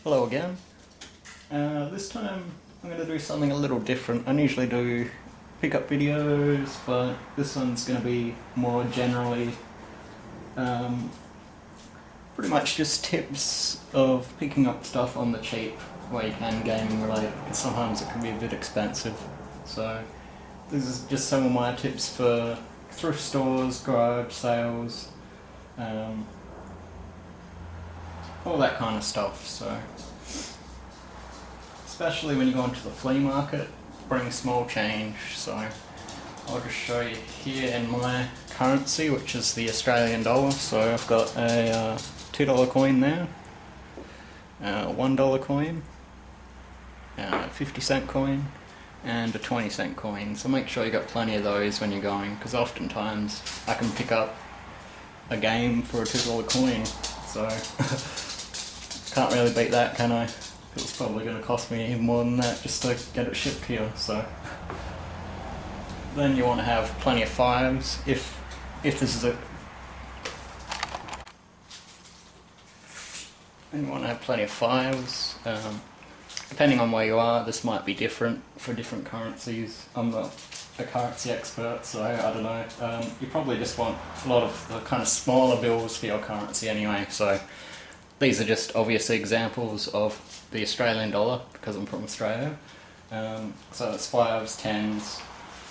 Hello again. This time I'm going to do something a little different. I usually do pickup videos, but this one's going to be more generally pretty much just tips of picking up stuff on the cheap where you can, gaming related, because sometimes it can be a bit expensive. So this is just some of my tips for thrift stores, garage sales, all that kind of stuff. So especially when you go into the flea market, bring small change. So I'll just show you here in my currency, which is the Australian dollar. So I've got a $2 coin there, $1 coin, 50-cent coin, and a 20-cent coin. So make sure you got plenty of those when you're going, because oftentimes I can pick up a game for a $2 coin. So can't really beat that, can I? It's probably going to cost me even more than that just to get it shipped here. So then you want to have plenty of fives if this is a. And you want to have plenty of fives. Depending on where you are, this might be different for different currencies. I'm not a currency expert, so I don't know. You probably just want a lot of the kind of smaller bills for your currency anyway. So these are just obvious examples of the Australian dollar, because I'm from Australia. So it's fives, tens.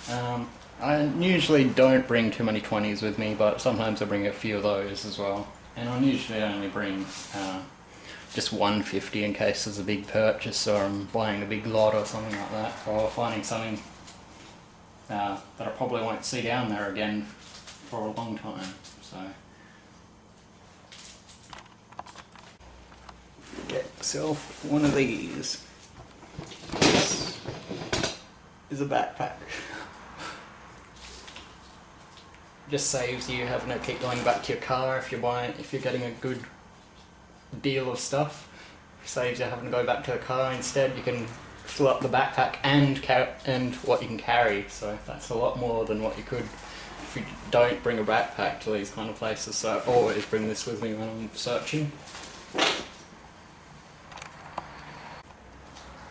I usually don't bring too many 20s with me, but sometimes I bring a few of those as well. And I usually only bring just 150 in case there's a big purchase, or I'm buying a big lot or something like that, or finding something that I probably won't see down there again for a long time. So get yourself one of these. This is a backpack. Just saves you having to keep going back to your car if you're getting a good deal of stuff. Saves you having to go back to the car. Instead you can fill up the backpack and what you can carry, so that's a lot more than what you could if you don't bring a backpack to these kind of places. So I always bring this with me when I'm searching.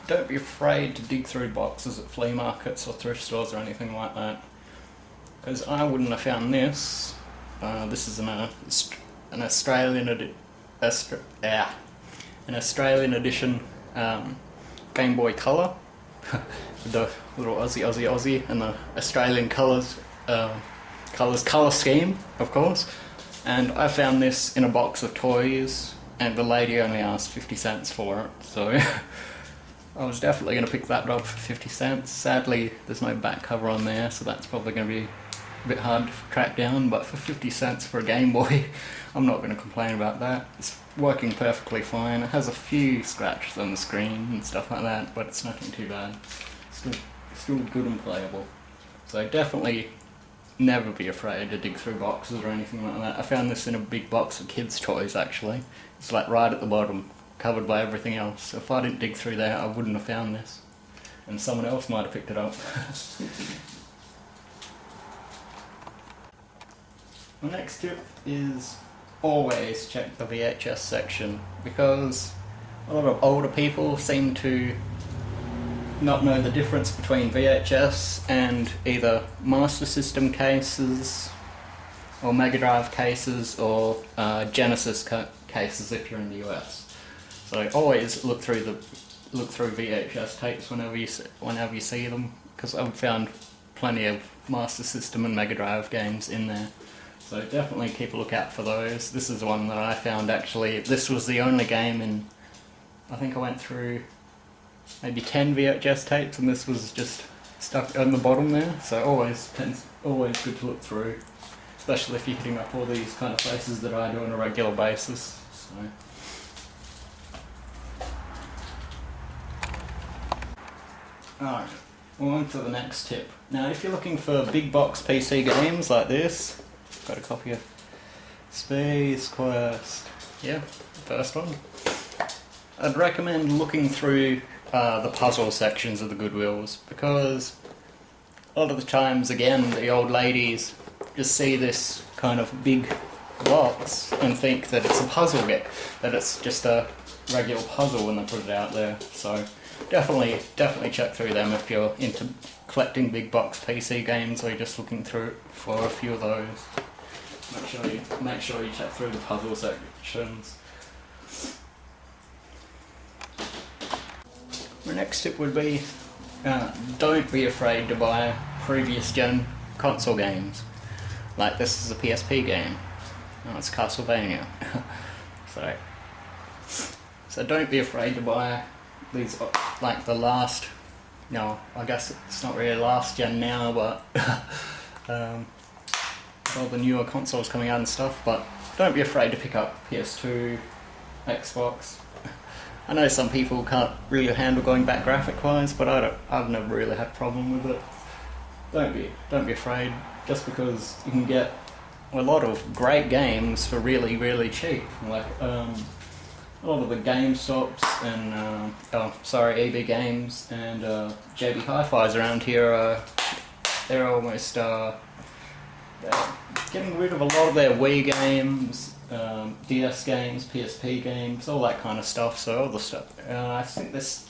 Don't be afraid to dig through boxes at flea markets or thrift stores or anything like that, because I wouldn't have found this. This is an Australian edition Game Boy Color with the little Aussie and the Australian colours colour scheme, of course. And I found this in a box of toys, and the lady only asked 50 cents for it, so I was definitely going to pick that up for 50 cents. Sadly, there's no back cover on there, so that's probably going to be a bit hard to track down, but for 50 cents for a Game Boy, I'm not going to complain about that. It's working perfectly fine. It has a few scratches on the screen and stuff like that, but it's nothing too bad. Still good and playable. So definitely never be afraid to dig through boxes or anything like that. I found this in a big box of kids' toys, actually. It's like right at the bottom, covered by everything else. So if I didn't dig through there, I wouldn't have found this. And someone else might have picked it up. My next tip is always check the VHS section, because a lot of older people seem to not know the difference between VHS and either Master System cases or Mega Drive cases or Genesis cases if you're in the US. So always look through VHS tapes whenever you see them, because I've found plenty of Master System and Mega Drive games in there. So definitely keep a lookout for those. This is one that I found actually. This was the only game in, I think I went through maybe 10 VHS tapes, and this was just stuck on the bottom there. So always good to look through, especially if you're hitting up all these kind of places that I do on a regular basis. So alright, we'll on to the next tip. Now if you're looking for big box PC games like this, got a copy of Space Quest. Yeah, the first one. I'd recommend looking through the puzzle sections of the Goodwills, because a lot of the times, again, the old ladies just see this kind of big box and think that it's a puzzle game, that it's just a regular puzzle when they put it out there. So definitely check through them if you're into collecting big box PC games or you're just looking through for a few of those. Make sure you check through the puzzle sections. My next tip would be don't be afraid to buy previous gen console games. Like this is a PSP game. Oh, it's Castlevania. So don't be afraid to buy these, like the last, no, I guess it's not really last gen now, but all the newer consoles coming out and stuff, but don't be afraid to pick up PS2, Xbox. I know some people can't really handle going back graphic wise, but I've never really had a problem with it. Don't be afraid, just because you can get a lot of great games for really, really cheap. Like a lot of the GameStops and EB Games and JB Hi-Fi's around here, they're almost they're getting rid of a lot of their Wii games, DS games, PSP games, all that kind of stuff. So all the stuff. I think there's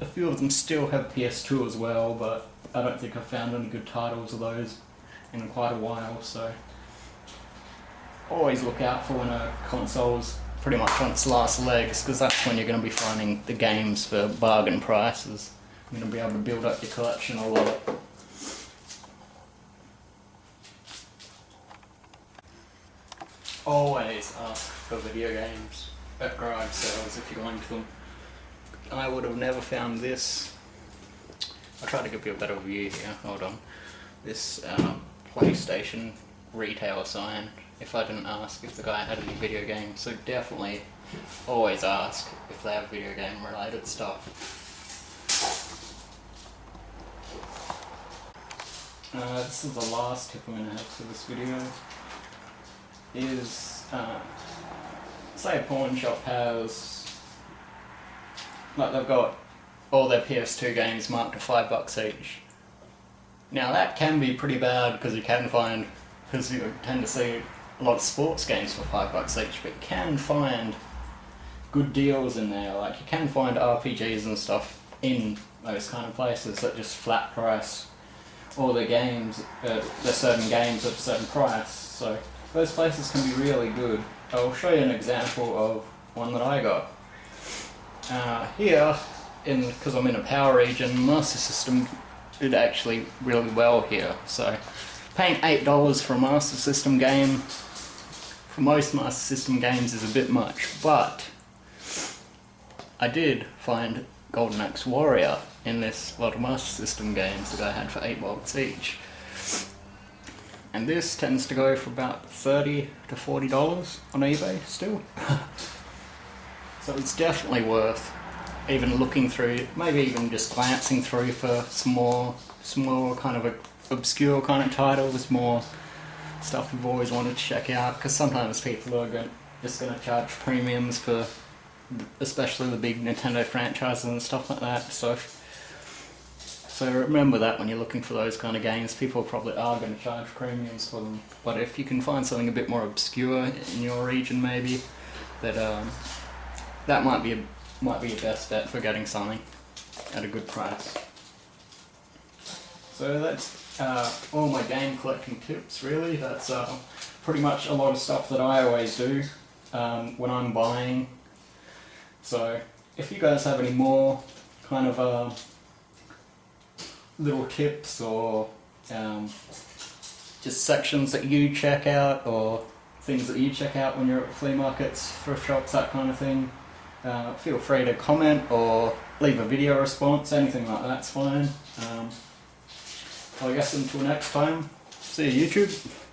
a few of them still have PS2 as well, but I don't think I've found any good titles of those in quite a while. So always look out for when a console's pretty much on its last legs, because that's when you're going to be finding the games for bargain prices. You're going to be able to build up your collection a lot. Always ask for video games at garage sales if you're going to them. I would have never found this. I'll try to give you a better view here, hold on. This PlayStation retail sign, if I didn't ask if the guy had any video games. So definitely always ask if they have video game related stuff. This is the last tip I'm going to have for this video. Is say a pawn shop has, like, they've got all their PS2 games marked to $5 each. Now that can be pretty bad, because you tend to see a lot of sports games for $5 each, but you can find good deals in there. Like you can find RPGs and stuff in those kind of places that just flat price all their games, their certain games at a certain price. So those places can be really good. I'll show you an example of one that I got. Here, because I'm in a power region, Master System did actually really well here. So paying $8 for a Master System game, for most Master System games, is a bit much, but I did find Golden Axe Warrior in this lot of Master System games that I had for $8 each. And this tends to go for about $30 to $40 on eBay still. So it's definitely worth even looking through, maybe even just glancing through for some more kind of obscure kind of titles, more stuff you've always wanted to check out, because sometimes people are just going to charge premiums for especially the big Nintendo franchises and stuff like that. So remember that when you're looking for those kind of games, people probably are going to charge premiums for them. But if you can find something a bit more obscure in your region, maybe, that might be your best bet for getting something at a good price. So that's all my game collecting tips, really. That's pretty much a lot of stuff that I always do when I'm buying. So if you guys have any more kind of little tips or just sections that you check out, or things that you check out when you're at flea markets, thrift shops, that kind of thing, feel free to comment or leave a video response. Anything like that's fine. I guess until next time, see you YouTube.